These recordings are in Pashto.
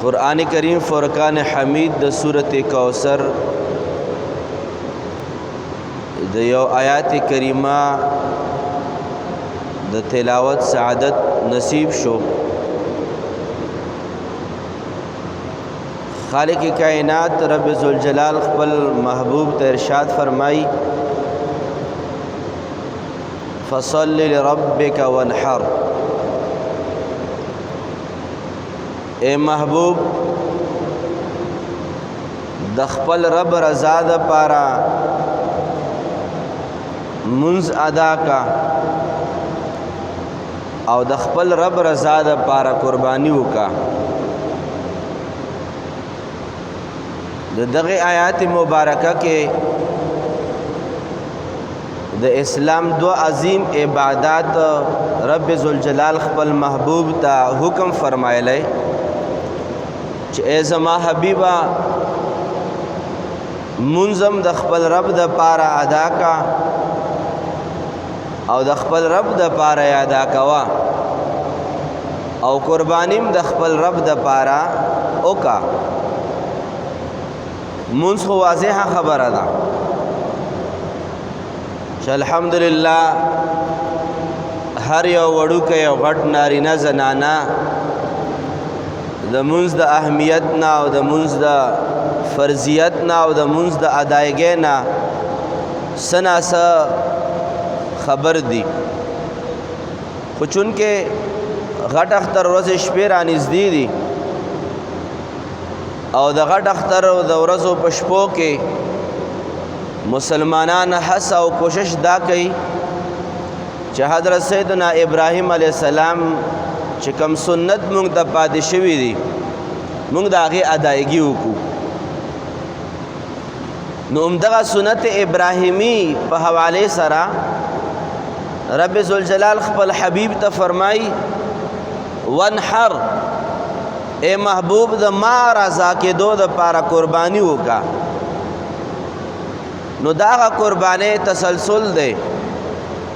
قرآن کریم فرقان حمید د سورت کوثر د یو آیات کریمه د تلاوت سعادت نصیب شو. خالق کائنات رب ذوالجلال خپل محبوب ته ارشاد فرمائی فصل لربک وانحر. اے محبوب د خپل رب رضا د پاره منز ادا کا او د خپل رب رضا د پاره قربانی وکا. د دغه آیات مبارکه کې د اسلام دو عظیم عبادات رب ذوالجلال خپل محبوب ته حکم فرمایلی چې ای زما حبیبا منظم د خپل رب د پاره ادا کا او د خپل رب د پاره ادا کوا او قربانیم د خپل رب د پاره اوکا. منځ خو واضحه خبره ده چې الحمدلله هر یو وړوکی او غټ نارینه زنانه د منځ د اهمیت نه او د منځ د فرضیت نه او د منځ د ادایګۍ نه څه ناڅه خبر دي. خو چونکې غټ اختر ورځې شپې رانږدې دي او د غټ اختر د ورځو په شپو کې مسلمانان هڅه او کوشش دا کوي چې حضرت سیدنا ابراهیم علیه السلام چې کوم سنت مونږ ته پاتې شوي دي مونږ د هغې ادایګي وکړو. نو همدغه سنت ابراهیمي په حوالې سره رب ذوالجلال خپل حبیب ته فرمایي وانحر، اے محبوب د ما رضا کېدو د پاره قربانی وکا. نو دا هغه قربانی تسلسل دی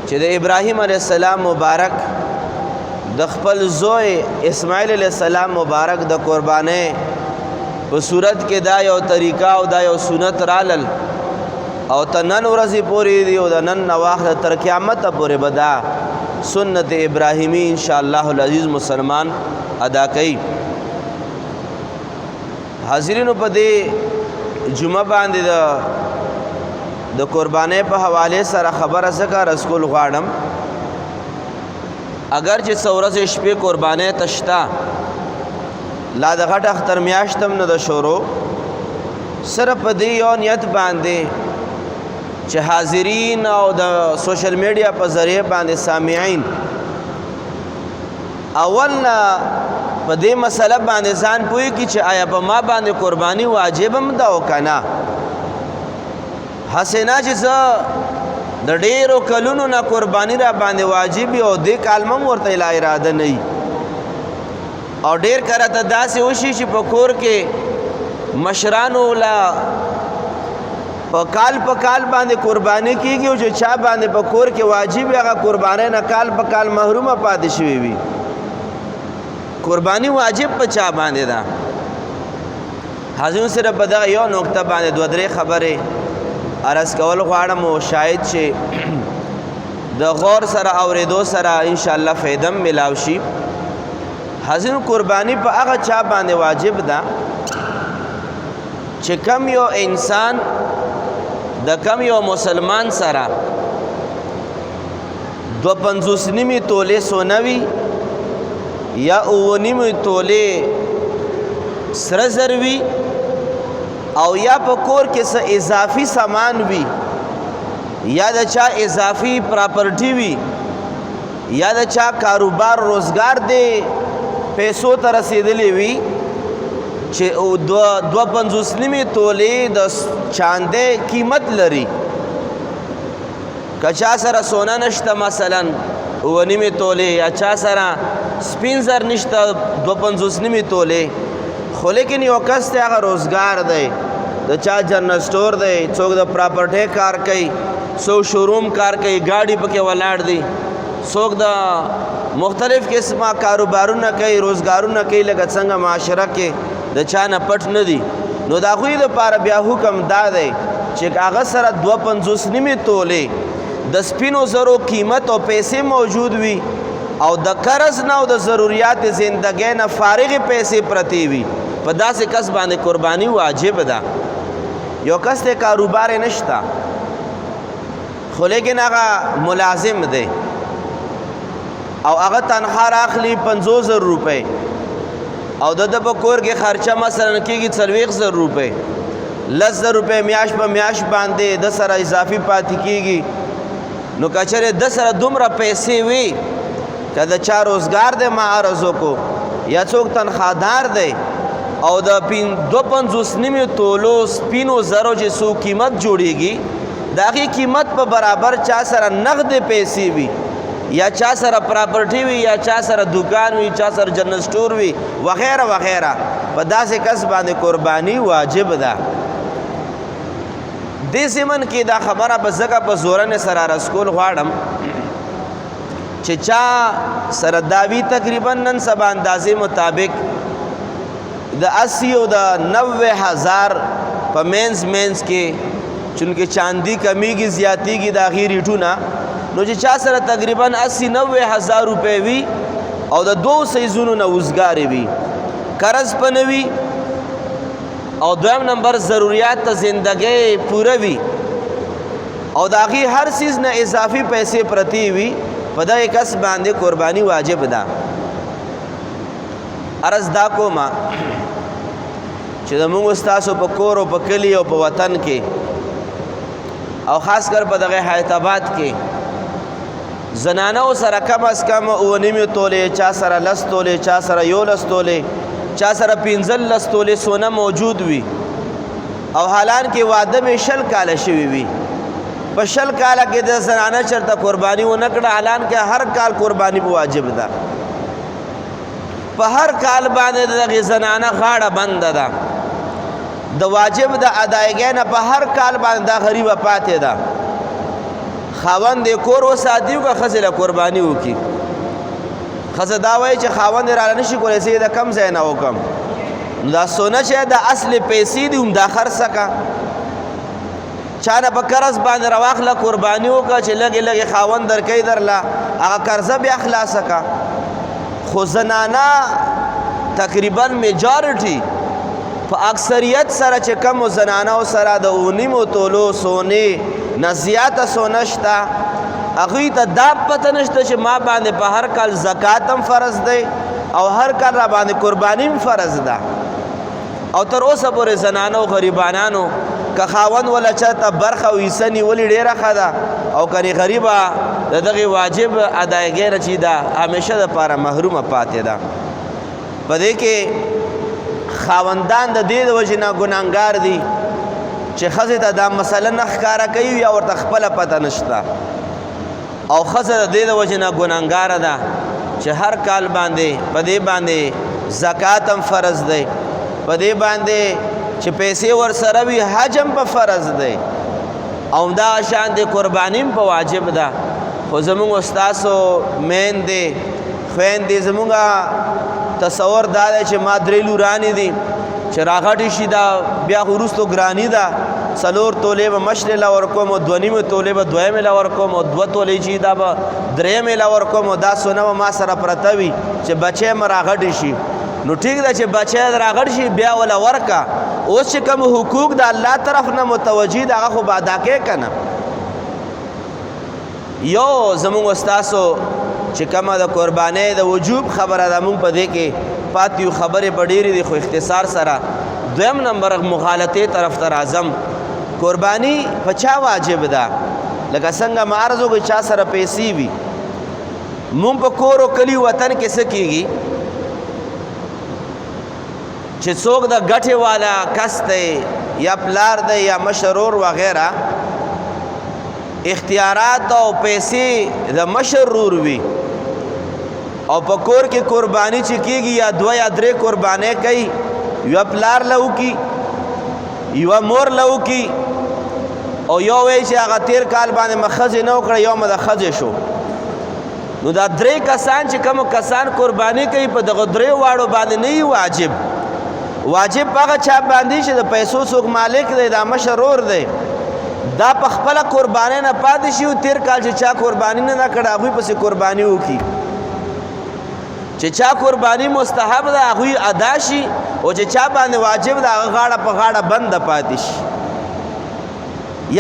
چې د ابراهیم علیه السلام مبارک د خپل زوی اسماعیل علیه السلام مبارک د قربانی په صورت کې دا یو طریقه او دا یو سنت رالل او ته نن ورځې پورې دی او د نن نه واخله تر قیامته پورې به دا سنت ابراهیمي انشاءالله العزیز مسلمان ادا کوي. حاضرینو په دې جمعه باندې د قربانی په حواله سره خبره څنګه رسول غواړم. اگر چې څو ورځې شپې قربانی تشتا لا د غټ اختر میاشتم نه د شروع صرف په دې یو نیت باندې چې حاضرین او د سوشل میډیا په ذریعه باندې سامعین اول په دې مسله باندې ځان پوي کی چې آیا په ما باندې قربانی واجب هم ده او کنه. حسنا چې زه د ډیرو کلونو نه قربانی را باندې واجب او دې کالمم ورته لا اراده نه او ډیر کړه ته داسې وشي چې په کور کې مشرانو لا په کال باندې قربانی کیږي او چې چا باندې په کور کې واجب هغه قربانی نه کال په کال محرومه پاتې شوی وي. قربانی واجب په چا باندې ده. حاضرین سره په دغه یو نقطه باندې دوه درې خبرې عرض کول غواړم او شاید چې د غور سره اورېدو سره انشاءالله فایده ملاو شي. حاضرین قربانی په هغه چا باندې واجب ده چې کم یو انسان د کم یو مسلمان سره 2.50 نیمې تولې سونه وي یا 9.5 تولې سره زر وي او یا په کور کې څه اضافي سامان وي یا د چا اضافي پراپرټي وي یا د چا کاروبار روزګار دی پیسو ته رسیدلی وي چې 2.50 نیمې تولې د چاندې قیمت لري. که چا سره سونه نشته مثلا 9.5 تولې یا چا سره سپین زر نشته 2.50 نیمې تولې خو لیکن یو کس ته هغه روزګار دی د چا جنرل سٹور دی څوک د پراپرټۍ کار کوي څوک شوروم کار کوي ګاډي پکې ولاړ دی څوک د مختلف قسمه کاروبارونه کوي روزګارونه کوي لکه څنګه معاشره کې د چا نه پټ نه دي نو د هغوی دپاره بیا حکم دا دی چې هغه سره 250 نیمې تولې د سپینو زرو قیمت او پیسې موجود وي او د قرض نه او د ضروریات زندګۍ نه فارغې پیسې پرتې وي په داسې کس باندې قرباني واجب ده یو کس ته کاروبار یې نشته خو لیکن هغه ملازم دی او هغه تنخواه راخلي 50,000 روپۍ او د ده په کور کې خرچه مثلا کېږي 40,000 روپۍ 10,000 روپۍ میاشت په میاشت باندې د سره اضافي پاتې کېږي نو که چېرې د سره دومره پیسې وي که د چا روزګار دی ما عرض وکړو یا څوک تنخوادار دی او د 250 نیمې تولو سپینو زرو چې څو قیمت جوړېږي د هغې قیمت په برابر چا سره نغدې پیسې وي یا چا سره پراپرټي وي یا چا سره دکان وي چا سره جنرل سټور وي وغیره وغیره په داسې کس باندې قرباني واجب ده دې ضمن کې دا خبره به ځکه په زورنې سره عرض کول غواړم چې چا سره داوي تقریبا نن سبا اندازې مطابق د 80 او د 90,000 په مینز کې چونکې چاندي کمیږي زیاتېږي د هغې ریټونه نو چې چا سره تقریبا 80-90,000 روپۍ وي او د 2 سیزونو نه وزګارې وي قرض په نه وي او دویم نمبر ضروریات ته زندګۍ پوره وي او د هغې هر څیز نه اضافي پیسې پرتې وي په دغې کس باندې قرباني واجب ده عرض دا کومه چې زموږ ستاسو په کور او په کلي او په وطن کې او خاص کر په دغه حیات آباد کې زنانو سره کم از کم 9 تولې چا سره 10 تولې چا سره 11 تولې چا سره 15 تولې سونه موجود وي او حالان کې واده به 10 کاله شوي وي په 10 کاله کې د زنانه چرته قرباني ونه کړه حالان کې هر کال قرباني به واجب ده په هر کال باندې دغه زنانه غاړه بنده ده د واجب د ادایګۍ نه په هر کال باندې دا غریبه پاتې ده خاوند یې کور وساتي که ښځې له قرباني وکړي ښځه دا وایي چې خاوند یې راله نشي کولی زه یې د کم ځای نه وکړم نو دا سونه چې د اصل پیسې دي همدا خرڅه که چا نه په قرض باندې راواخله قرباني وکړه چې لږې لږې خاوند درکوي درله هغه قرضه بیا خلاصه که خو زنانه تقریبا میجارټي په اکثریت سره چې کمو زنانو سره د 9 تولو سونې نه زیاته سونه شته هغوی ته دا پته نشته چې ما باندې په هر کال زکات هم فرض دی او هر کال را باندې قرباني هم فرض ده او تر اوسه پورې زنانو غریبانانو که خاوند ولا چاته برخه او حصه نیولې ډېره ښه ده او کنې غریبه د دغې واجب ادایګۍ نه چې ده همیشه دپاره محرومه پاتې ده په دې کې خاوندان د دې د وجې نه ګناهګار دي چې ښځې ته دا مسله نه ښکاره کوي یا ورته خپله پته نشته او ښځه د دې د وجې نه ګناهګاره ده چې هر کال باندې په دې باندې زکات هم فرض دی په دې باندې چې پیسې ورسره وي حج هم په فرض دی او همدغه شان د قرباني هم په واجب ده خو زموږ ستاسو میندې خویندې زموږ تصور دا دی چې ما 3 لورانې دي چې راغټې شي دا بیا وروستو ګراني ده 4 تولې به مشرې له ورکوم او 2 تولې به دویمې له ورکوم او 2 تولې چې دا به درېیمې له ورکوم او دا سونه به ما سره پرته وي چې بچی م راغټې شي نو ټیک ده چې بچی راغټ شي بیا وله ورکه اوس چې کوم حقوق د الله طرف نه متوجه ده هغه خو به ادا کوې که نه یو زموږ ستاسو چې کومه د قربانۍ د وجوب خبره ده مونږ په دې کې پاتې یو خبرې به ډېرې دي خو اختصار سره دویم نمبر مغالطې طرف ته راځم قرباني په چا واجب ده لکه څنګه ما عرض وکړو چا سره پیسې وي مونږ په کور و کلي وطن کې څه کېږي چې څوک د ګټې والا کس دی یا پلار دی یا مشرور وغیره اختیارات او پیسې د مشرور وي او په کور کې قرباني چې کېږي یا 2 یا 3 قربانۍ کوي یوه پلار له وکړي یوه مور له وکړي او یو وایي چې هغه 13 کال باندې مه ښځې نه وکړه یو مه د ښځې شو نو دا درې کسان چې کوم کسان قرباني کوي په دغه درې واړو باندې نه وي واجب هغه چا باندې چې د پیسو څوک مالک دی دا مشرور دی دا په خپله قربانۍ نه پاتې شي او تیر کال چې چا قرباني نه کړه هغوی پسې قرباني وکړي چې چا قرباني مستحب ده هغوی ادا شي او چې چا باندې واجب ده هغه غاړه په غاړه بنده پاتې شي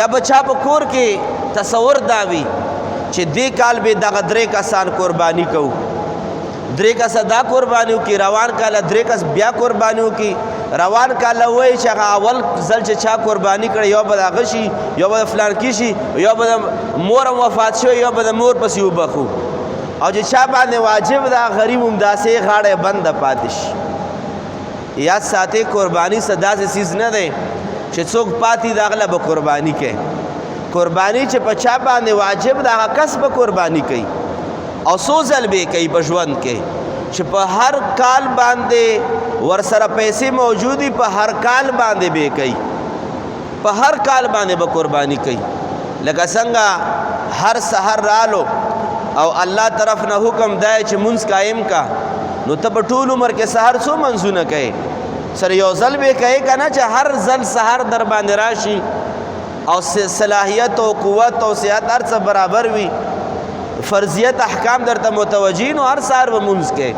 یا به چا په کور کې تصور دا وي چې دې کال به دغه درې کسان قرباني کوو درې کسه دا قرباني وکړي روان کاله درې کس بیا قرباني وکړي روان کاله وایي چې هغه اول ځل چې چا قرباني کړی یو به د هغه شي یو به د فلانکي شي یو به د مور هم وفات شوی یو به د مور پسې وبخو او چې چا باندې واجب ده غریب هم داسې غاړه بنده پاتې شي یاد ساتئ قرباني څه داسې څیز نه دی چې څوک پاتې د هغه له به قرباني کوي قرباني چې په چا باندې واجب ده هغه کس به قرباني کوي او څو ځل به کوي په ژوند کې چې په هر کال باندې ورسره پیسې موجودي په هر کال باندې به کوي په هر کال باندې به قرباني کوي لکه څنګه هر سحر رالو او الله طرف نه حکم دی چې منځ قایم کا نو ته په ټول عمر کې سحر څو منځونه کوي سره یو ځل به کوي که نه چې هر ځل سحر در باندې راشي او صلاحیت او قوت او صحت هر څه برابر وي فرضیت احکام درته متوجه نو هر سحر به منځ کوي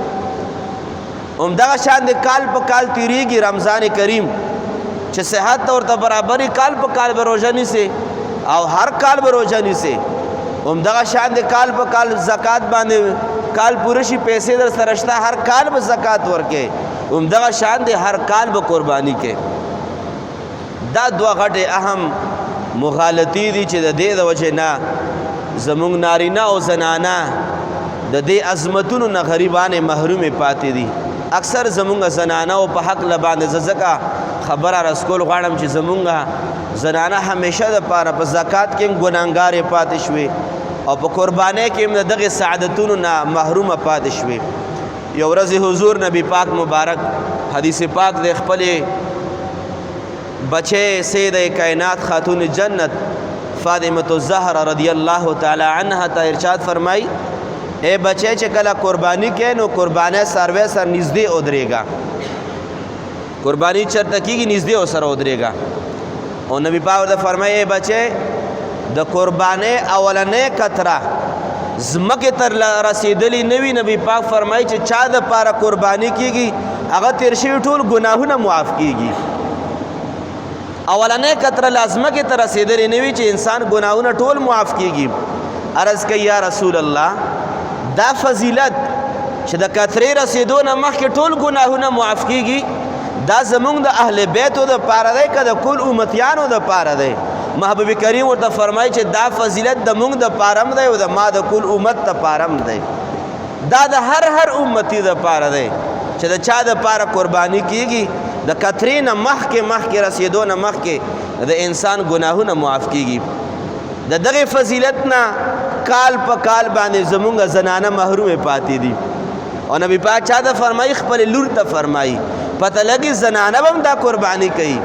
همدغه شان د کال په کال تیریږي رمضان کریم چې صحت ورته برابري کال په کال به روژه نیسي او هر کال به روژه نیسي همدغه شان د کال په کال زکات باندې کال پوره شي پیسې در سره شته هر کال به زکات ورکې همدغه شان د هر کال به قرباني کې دا دوه غټې اهم مغالطې دي چې د دې د وجې نه زمونږ نارینه او زنانه د دې عظمتونو نه غریبانې محرومې پاتې دي اکثر زمونږ زنانه او په حق له باندې زه ځکه خبره رسکول غواړم چې زمونږ زنانه همیشه دپاره په زکات کې هم ګناهګارې پاتې شوې او په قربانۍ کې هم د دغې سعادتونو نه محرومه پاتې شوې یو ورځ حضور نبی پاک مبارک حدیث پاک د خپلې بچے سید کائنات خاتون جنت فاطمة الزهرا رضی اللہ تعالی عنہ تا ارشاد فرمائی اے بچے چې کله قربانی کې نو قربانه سروې سر نږدې ودرېږه قربانی چرته کېږي نږدې ورسره ودرېږه او نبی پاک ورته فرمایي اے بچے د قربانې اولنۍ قطره ځمکې تر رسېدلي نه وي نبی پاک فرمایي چې چا دپاره قرباني کېږي هغه تېر شوي ټول ګناهونه معاف کېږي اولنۍ قطره لا ځمکې ته رسېدلې نه وي چې انسان ګناهونه ټول معاف کېږي عرض کوي یا رسول الله دا فضیلت چې د قطرې رسېدو نه مخکې ټول ګناهونه معاف کېږي دا زمونږ د اهل بیتو دپاره دی که د کل امتیانو دپاره دی محبوب کریم ورته فرمایي چې دا فضیلت د مونږ دپاره هم دی او د ما د کل امت دپاره هم دی دا د هر امتی دپاره دی چې د چا دپاره قرباني کېږي د قطرې نه مخکې رسېدو نه مخکې د انسان ګناهونه معاف کېږي د دغې فضیلت نه کال په کال باندې زمونږ زنانه محرومې پاتې دي او نبی پاک چا ته فرمایي خپلې لور ته فرمایي پته لګي زنانه به هم دا قرباني کوي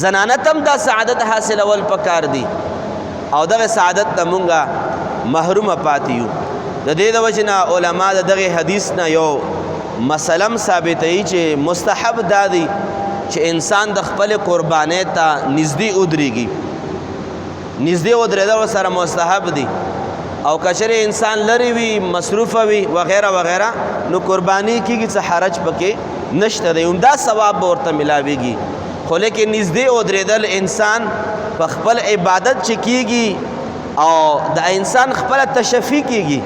زنانه ته هم دا سعادت حاصلول پکار دي او دغه سعادت نه مونږه محرومه پاتې یو د دې د وجې نه علما د دغې حدیث نه یو مسلم ثابتوي چې مستحب دا دی چې انسان د خپل قربانۍ ته نږدې ودرېږي نږدې ودرېدل ورسره مستحب دي او کچرې انسان لرې وي مصروفه وي وغیره وغیره نو قرباني کېږي څه حرج پکې نشته دی همدا ثواب به ورته ملاویږي خو لیکن نږدې ودرېدل انسان په خپل عبادت چې کېږي او د انسان خپله تشفي کېږي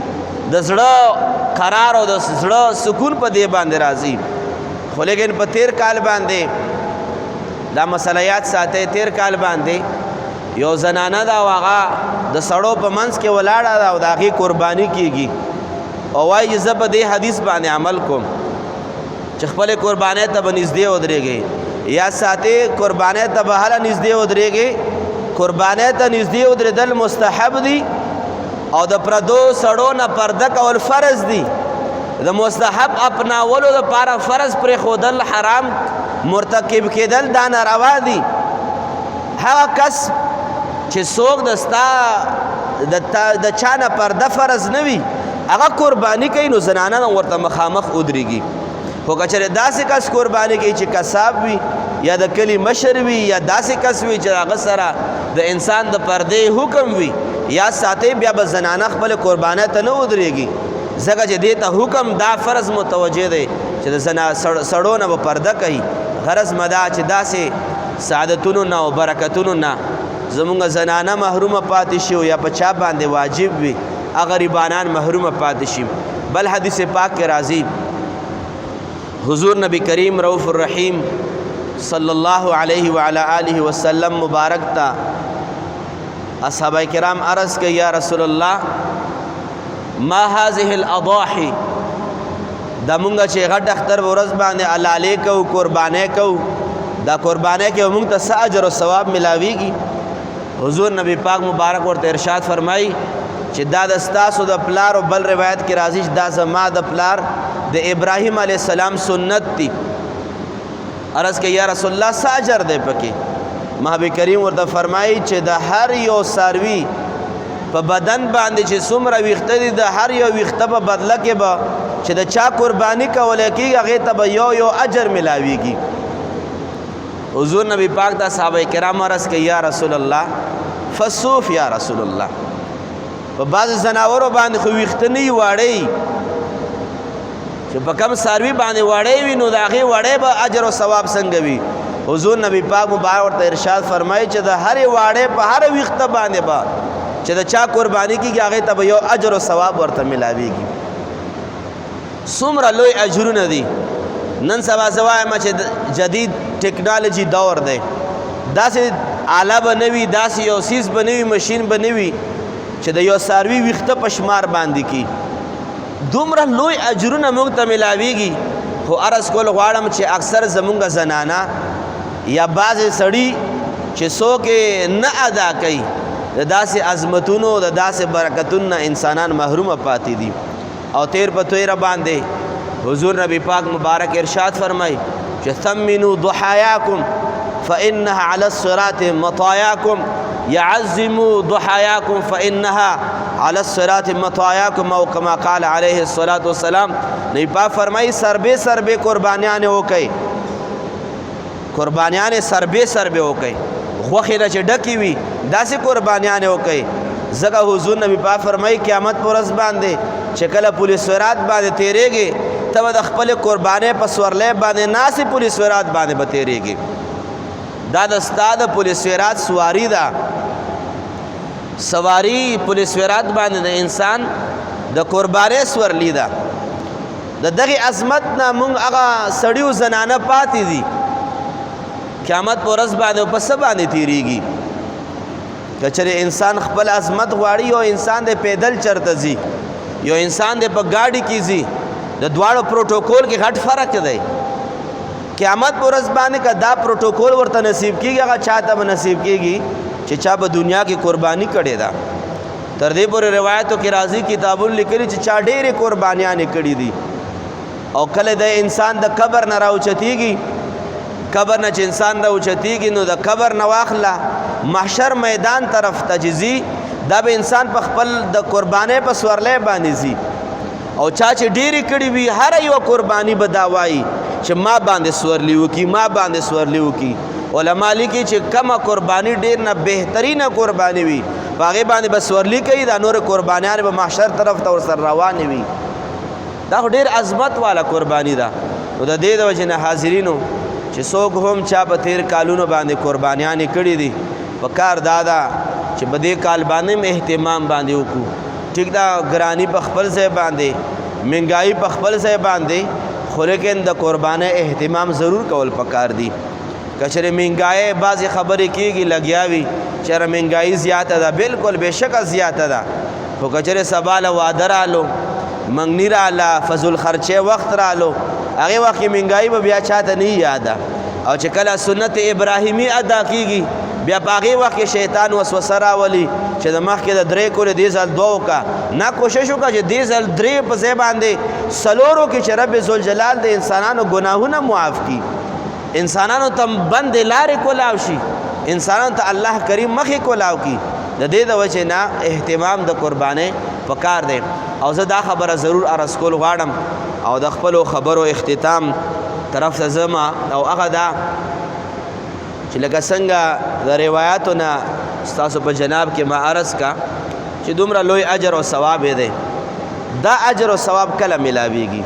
د زړه قرار او د زړه سکون په دې باندې راځي خو لیکن په تیر کال باندې دا مسله یاد ساتئ تیر کال باندې یو زنانه دا او هغه د سړو په منځ کې ولاړه ده او د هغې قرباني کېږي او وایي چې زه په دې حدیث باندې عمل کوم چې خپلې قربانۍ ته به نږدې ودرېږئ یا ساتئ قربانۍ ته به هله نږدې ودرېږئ قربانۍ ته نږدې ودرېدل مستحب دي او د پردو سړو نه پرده کول فرض دي د مستحب اپناولو دپاره فرض پرېښودل حرام مرتکب کېدل دا ناروا دي هغه کس چې څوک د ستا د چا نه پرده فرض نه وي هغه قرباني کوي نو زنانه ورته مخامخ ودرېږي خو که چېرې داسې کس قرباني کوي چې کساب وي یا د کلي مشر وي یا داسې کس وي چې هغه سره د انسان د پردې حکم وي یا ساتي بیا به زنانه خپل قربانۍ ته نه ودرېږي ځکه چې دې ته حکم دا فرض متوجه دی چې د سړو نه به پرده کوي غرض مدا چې داسې سعادتونو نه او برکتونو نه زمونږ زنانه محرومه پاتې شي یا په چا باندې واجب وي هغه غریبانان محرومه پاتې شي بل حدیث پاک کې راځي حضور نبی کریم رؤوف الرحیم صلی الله علیه وعلی آله وسلم مبارک تا اصحابہ کرام عرض کہ یا رسول اللہ ما هذه الاضاحی دا مونږ چې غټ اختر ورځ باندې حلالې کو قربانې کو دا قربانې کې مونږ ته څه اجر او ثواب ملاويږي حضور نبی پاک مبارک ورته ارشاد فرمایي چې دا د ستاسو د پلار او بل روایت کې راځي دا زما د پلار د ابراهیم علیه السلام سنت دی عرض کې یا رسول الله څه اجر دی پکې محبوب کریم ورته فرمایي چې د هر یو څاروي په بدن باندې چې څومره ویښته دي د هر یو ویښته په بدله کې به چې د چا قرباني کولی کېږي هغې ته به یو اجر ملاویږي حضور نبی پاک ته صحابه کرام عرض کې یا رسول الله فصوف یا رسول الله په بعضې ځناورو باندې خو ویښته نه وي واړی چې په کم څاروي باندې وړی وي نو د هغې وړی به اجر او ثواب څنګه وي حضور نبی پاک مبارک ورته ارشاد فرمایي چې د هرې واړی په هره ویښته باندې به چې د چا قرباني کېږي هغې ته به یو اجر او ثواب ورته ملاویږي څومره لوی اجرونه دي نن سبا زه وایم چې جدید ټیکنالوجي دور دی داسې آله به نه وي داسې یو څیز به نه وي مشین به نه وي چې د یو څاروي ویښته په شمار باندې کي دومره لوی اجرونه موږ ته ملاویږي خو عرض کول غواړم چې اکثر زمونږ زنانه یا بعضې سړي چې څوک نه ادا کوي د داسې عظمتونو د داسې برکتونو نه انسانان محرومه پاتې دي او تیر په تویره باندې حضور نبی پاک مبارک ارشاد فرمای چې ثمنوا ضحایاکم فإنها على الصراط مطاياكم يعزموا ضحاياكم فإنها على الصراط مطاياكم او كما قال عليه الصلاة والسلام نبی پاک فرمای سربے سربے قربانیان وکي قربانیان سربے سربے وکي غوښې نه چې ډکې وي داسې قربانیان وکي ځکه حضور نبی پاک فرمای قیامت پر ورځ باندې چې کله پولیس ورات باندې تیریږي ته به د خپلې قربانۍ په سورلی باندې ناسې پولیس ورات باندې به تیریږي دا د ستا د پولیس ورات سواري ده سواري پولیس ورات باندې د انسان د قربانۍ سورلی ده د دغې عظمت نه موږ هغه سړي و زنانه پاتې دي قیامت په ورځ باندې په څه باندې تیریږي که چېرې انسان خپل عظمت غواړي یو انسان د پیدل چرته ځي یو انسان د په ګاډي کې ځي د دواړو پروټوکول کې غټ فرق دی قیامت په ورځ باندې که دا پروټوکول ورته نصیب کېږي هغه چا ته به نصیب کېږي چې چا په دنیا کې قرباني کړې ده تر دې پورې روایتو کې راځي کتابونه لیکلي چې چا ډېرې قربانیانې کړي دي او کله د انسان د قبر نه راوچتېږي قبر نه چې انسان راوچتېږي نو د قبر نه واخله محشر میدان طرف ته چې ځي دا به انسان په خپل د قربانۍ په سورلی باندې ځي او چا چې ډېرې کړي وي هره یوه قرباني به دا وایي چې ما باندې سورلی وکړي ما باندې سورلی وکړي علما لیکي چې کمه قرباني ډېر نه بهترینه قرباني وي په هغې باندې به سورلی کوي دا نورې قربانیانې به محشر طرف ته ورسره روانې وي دا خو ډېر عظمت والا قرباني ده نو د دې د وجې نه حاضرینو چې څوک هم چا په تېر کالونو باندې قربانیانې کړي دي په کار دا ده چې په دې کال باندې هم اهتمام باندې وکړو ټیک دا ګرانی په خپل ځای باندې مهنګایي په خپل ځای باندې خو لیکن د قربانۍ اهتمام ضرور کول پکار دي که چېرې مهنګایي بعضې خبرې کېږي لګیا وي چېرې مهنګایي زیاته ده بلکل بېشکه زیاته ده خو که چېرې سبا له واده رالو منګني راله فضل خرچې وخت رالو هغې وخت کې مهنګایي به بیا چاته نه یاده او چې کله سنت ابراهیمي ادا کېږي بیا په هغې وخت کې شیطان وسوسه راولي چې د مخکې د درې کولې دې ځل دوه وکړه نه کوشش وکړه چې دې ځل درې په ځای باندې څلورو کې چې رب ذوالجلال د انسانانو ګناهونه معاف کړي انسانانو ته بندې لارې کولاو شي انسانانو ته الله کریم مخې کولاو کړي د دې د وجې نه اهتمام د قربانۍ پکار دی. او زه دا خبره ضرور عرض کول غواړم او د خپلو خبرو اختتام طرف ته ځم، او هغه دا چې لکه څنګه د روایاتو نه ستاسو په جناب کې ما عرض کا چې دومره لوی اجر او ثواب دی. دا اجر او ثواب کله ملاویږي؟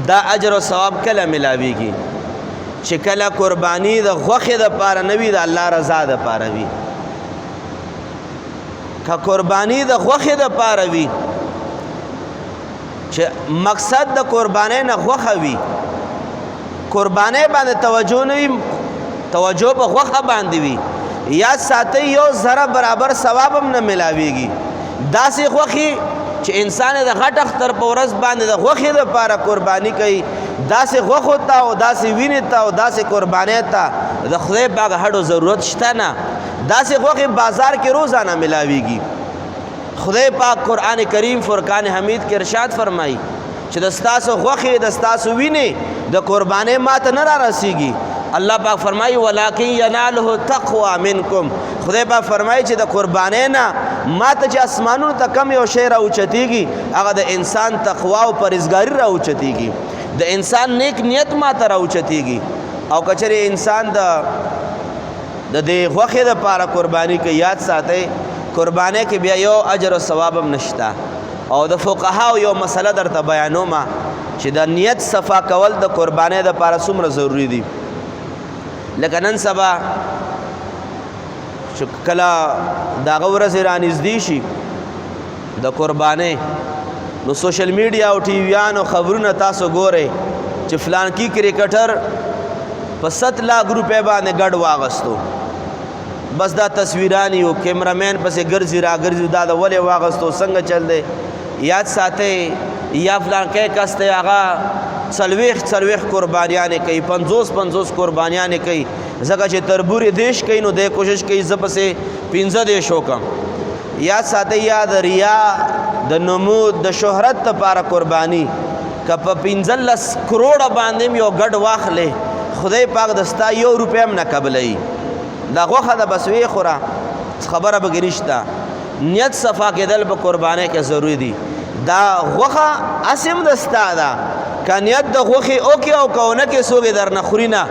دا اجر او ثواب کله ملاویږي؟ چې کله قربانی د غوښې دپاره نه وي، د الله رضا دپاره وي. که قربانی د غوښې دپاره وي چې مقصد د قربانی نه غوښه وي، قربانی باندې توجه نه وي، توجه په غوښه باندې وي، یاد ساتئ یو ذره برابر ثواب هم نه ملاویږي. داسې غوښې چې انسان د غټ اختر په ورځ باندې د غوښې دپاره قرباني کوي، داسې غوښو ته او داسې وینې ته او داسې قربانۍ ته د خدای پاک هډو ضرورت شته نه. داسې غوښې بازار کې روزانه ملاویږي. خدای پاک قرآن کریم فرقان حمید کې ارشاد فرمایي چې د ستاسو غوښې د ستاسو وینې د قربانۍ ماته نه را رسیږي. الله پاک فرمایي ولکن یناله تقوا منکم. خدای پاک فرمایي چې د قربانۍ نه ماته چې اسمانونو ته کم یو شی راوچتېږي، هغه د انسان تقوا او پرهیزګاري راوچتېږي، د انسان نیک نیت ماته راوچتېږي. او که چېرې انسان د دې غوښې دپاره قرباني کوي، یاد ساتئ قربانۍ کې بیا یو اجر او ثواب هم نشته. او د فقهاو یو مسله درته بیانومه چې د نیت صفا کول د قربانۍ دپاره څومره ضروري دي. لکه نن سبا چې کله د هغه ورځې رانږدې شي د قربانۍ، نو سوشل میډیا او ټي ویانو خبرونه تاسو ګورئ چې فلانکي کرکټر په 7 लाख روپۍ باندې ګډ واغستو. بس دا تصویران یو کیمرامین پسې ګرځي را ګرځي، دا د ولې واغستو، څنګه چل دی. یاد ساتئ یا فلانکی کس دی هغه 40 قربانیانې کوي، 50 قربانیانې کوي، ځکه چې تربورې دیش کوي نو دی کوشش کوي زه پسې 15 وکړم. یاد ساتئ یا د ریا د نمود د شهرت دپاره قرباني که په 15 کروڑه باندې یو ګډ واخلې، خدای پاک د ستا 1 روپۍ هم نه قبلوي. دا غوښه ده بس ویې خوره، خبره پکې نشته. نیت صفا کېدل په قربانۍ کې ضروري دي. دا غوښه هسې هم د ستا ده، که نیت د غوښې وکړې او که ونه کړې څوک یې درنه خوري نه.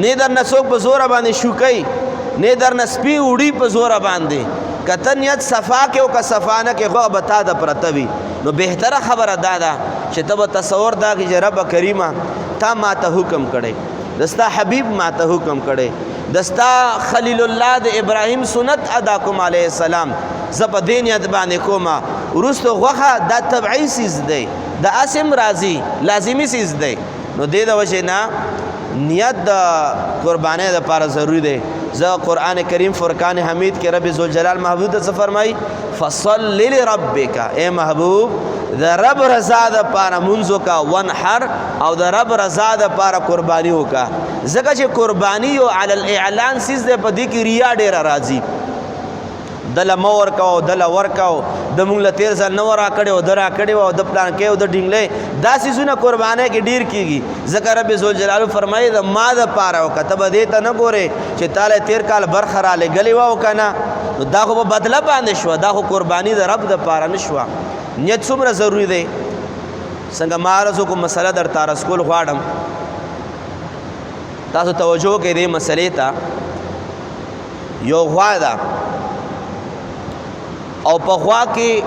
نه درنه څوک په زوره باندې شوکوي، نه درنه سپي وړي په زوره باندې. که ته نیت صفا کې او که صفا نه کې، غوښه به تا ده پرته وي. نو بهتره خبره دا ده چې ته به تصور دا کړې چې رب کریمه تا ماته حکم کړی، د ستا حبیب ماته حکم کړی، د ستا خلیل الله د ابراهیم سنت ادا کوم علیه السلام، زه په دې نیت باندې کومه. وروستو غوښه دا طبعي څیز دی، د اسم راځي لازمي څیز دی. نو دې د وجې نه نیت د قربانۍ دپاره ضروري دی. زه قرآن کریم فرقان حمید کې رب ذوالجلال محبوب ته څه فرمایي؟ فصل لربک، اے محبوب د رب رضا دپاره مونځ وکړه، ونحر او د رب رضا دپاره قرباني وکړه. ځکه چې قرباني یو علی الاعلان څیز دی، په دې کې ریا ډېره راځي. دله مه ورکوه، دله ورکوه، د مونږ له تېر ځل نه وه راکړې او ده راکړې وه او د پلانکۍ او د ډینګلۍ، دا څیزونه قربانۍ کې ډېر کېږي. ځکه رب ذوالجلالو فرمایي د ما دپاره وکړه. ته به دې ته نه ګورې چې تا له تېر کال برخه رالېږلې وه او که نه، نو دا خو به بدله باندې شوه، دا خو قرباني د رب دپاره نه شوه. نیت څومره ضروري دی. څنګه ما عرض وکړو مسله درته عرض کول غواړم، تاسو توجه وکړئ دې مسلې ته. یو غوا ده او په غوا کې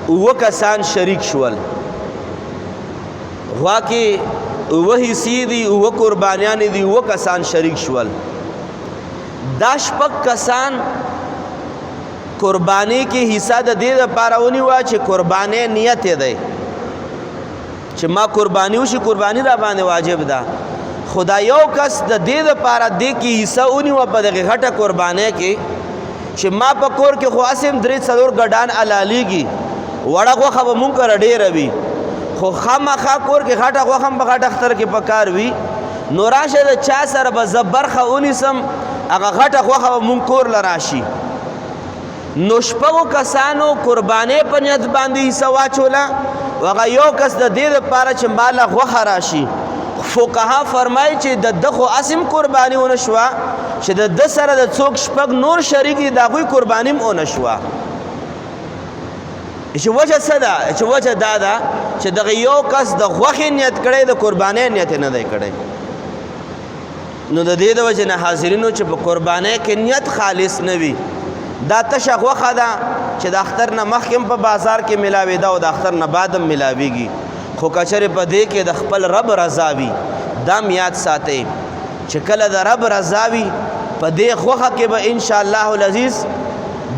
9 کسان شریک شول. غوا کې 9 حصې دي، 9 قربانیانې دي، 9 کسان شریک شول. دا 6 کسان قربانی کې حصہ د دې دپاره ونیوه چې قربانۍ نیت یې دی چې ما قرباني وشي، قرباني را باندې واجب ده. خدا یو کس د دې دپاره دې کې حصہ ونیوه په دغې غټه قربانۍ کې چې ما په کور کې خو هسې هم 3-4 ګډان حلالېږي، وړه غوښه به مونږ کره ډېره وي، خو خامخا کور کې غټه غوښه هم په غټ اختر کې پکار وي. نو راشه د چا سره به زه برخه ونیسم، هغه غټه غوښه به مونږ کور له راشي. نو 6 کسانو قربانۍ په نیت باندې حصه واچوله، هغه یو کس د دې دپاره چې ماله غوښه راشي. فقها فرمایي چې د ده خو اسم قرباني ونه شوه، چې د سره د څوک شپږ نور شریک دي د هغوی قرباني هم ونه شوه. چې وجه څه ده؟ چې وجه دا ده چې دغه یو کس د غوښې نیت کړی د قربانۍ نیت نه دی کړی. نو د دې د وجې نه حاضرینو چې په قربانۍ کې نیت خالص نه وي، دا تشه غوښه ده چې د اختر نه مخکې هم په بازار کې ملاوېده او د اختر نه بعد هم ملاویږي. خو که چېرې په دې کې د خپل رب رضا وي، دا هم یاد ساتئ چې کله د رب رضا وي په دې غوښه کې به انشاءالله العزیز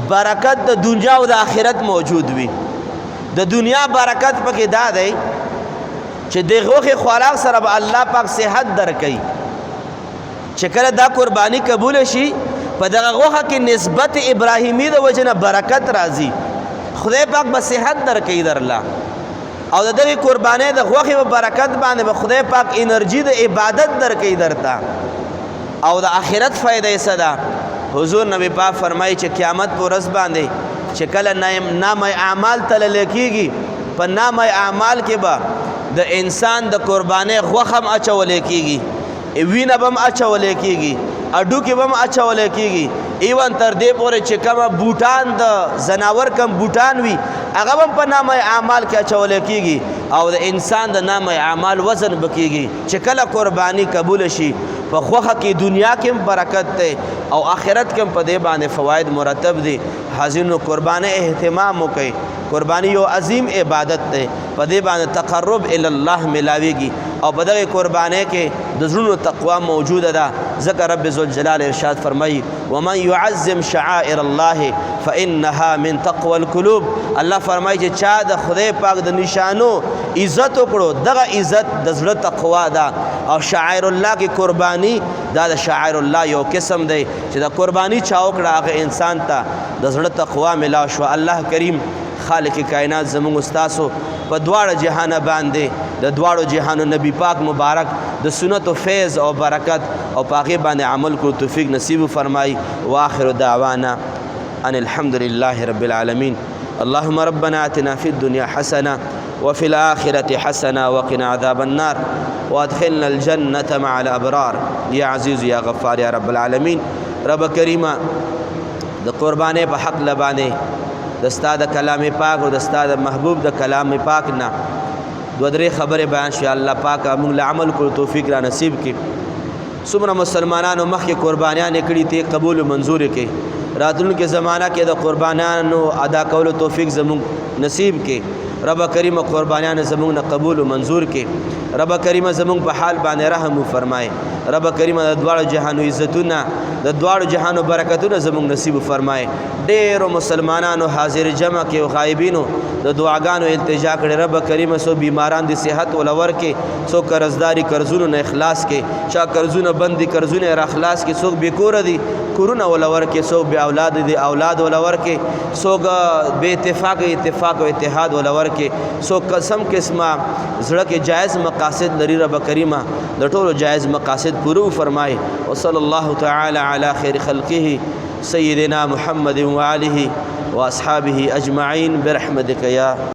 برکت د دنیا او د آخرت موجود وي. د دنیا برکت پکې دا دی چې د غوښې خوراک سره به الله پاک صحت درکوي. چې کله دا قرباني قبول شي په دغه غوښه کې نسبت ابراهیمي د وجې نه برکت راځي، خدای پاک به صحت درکوي درله، او د دغې قربانۍ د غوښې په برکت باندې به خدای پاک انرژي د عبادت درکوي درته. او د آخرت فایده یې څه ده؟ حضور نبی پاک فرمایي چې قیامت په ورځ باندې چې کله نامه اعمال تللی کېږي، په نامه اعمال کې به د انسان د قربانۍ غوښه هم اچولی کېږي، وینه به هم اچولی کېږي، اډوکې به هم اچولی کېږي، ایون تر دې پورې چې کومه بوټان د زناور کم بوټان وي هغه به هم په نامه اعمال کې اچولی کېږي، او د انسان د نامه اعمال وزن به کېږي. چې کله قرباني قبول شي په غوښه کې دنیا کې هم برکت دی او آخرت کې هم په دې باندې فواید مرتب دي. حاضرینو قربانۍ اهتمام وکړئ. قرباني یو عظیم عبادت دی، په دې باندې تقرب الی الله ملاویږي او په دغه قربانۍ کې د زړونو تقوا موجوده ده. ځکه رب ذوالجلال ارشاد فرمایي ومن یعظم شعائر الله فانها من تقوى القلوب. الله فرمایي چې چا د خدای پاک د نشانو عزت وکړو دغه عزت د زړه تقوا ده. او شعائر الله کې قرباني دا د شعائر الله یو قسم دی چې د قرباني چا وکړه هغه انسان ته د زړه تقوا ملاو شو. الله کریم خالق کائنات زموږ استاسو په دواړه جهانه باندې د دواړو جهانو نبی پاک مبارک د سنت و فیض او برکت او په هغې باندې عمل کړو توفیق نصیب فرمایي. واخر دعوانا ان الحمد لله رب العالمين. اللهم ربنا آتنا في الدنيا حسنة وفي الآخرة حسنة وقنا عذاب النار وادخلنا الجنة مع الأبرار يا عزيز يا غفار يا رب العالمين. رب کریمه د قربانۍ په حق لبانې د ستا د کلام پاک او د ستا د محبوب د کلام پاک نه دو درې خبرې بیان شي. الله پاک موږ له عمل کولو توفیق را نصیب کړي. څومره مسلمانانو مخکې قربانیانې کړي ته قبول و منظور کړي. راتلونکې زمانہ کې د قربانیانو ادا کولو توفیق زموږ نصیب کړي. رب کریم قربانیان زموږ نه قبول و منظور کړي. رب کریم زموږ په حال باندې رحم وفرمایي. رب کریم د دواړو جهانو عزتونه د دواړو جهانو برکتونه زموږ نصیب فرمایي. ډېرو مسلمانانو حاضر جمع کې او غایبینو د دعاګانو التجا کړي. رب کریم سو بیماران دي صحت ولور کې، څوک قرضداري قرضونو نه اخلاص کې، چا قرضونه بند دي قرضونه را خلاص کې، څوک بېکوره دي کورونه ولور کې، څوک بې اولاد دي اولاد ولور کې، څوک بې اتفاق اتفاق او اتحاد ولور کې، څوک قسم قسمه زړه کې جایز مقاصد لري. رب کریمه د ټولو جایز مقاصد پوره فرمایي. وصلی الله تعالی علی خیر خلقه سیدنا محمد وآله واصحابه اجمعین برحمتک یا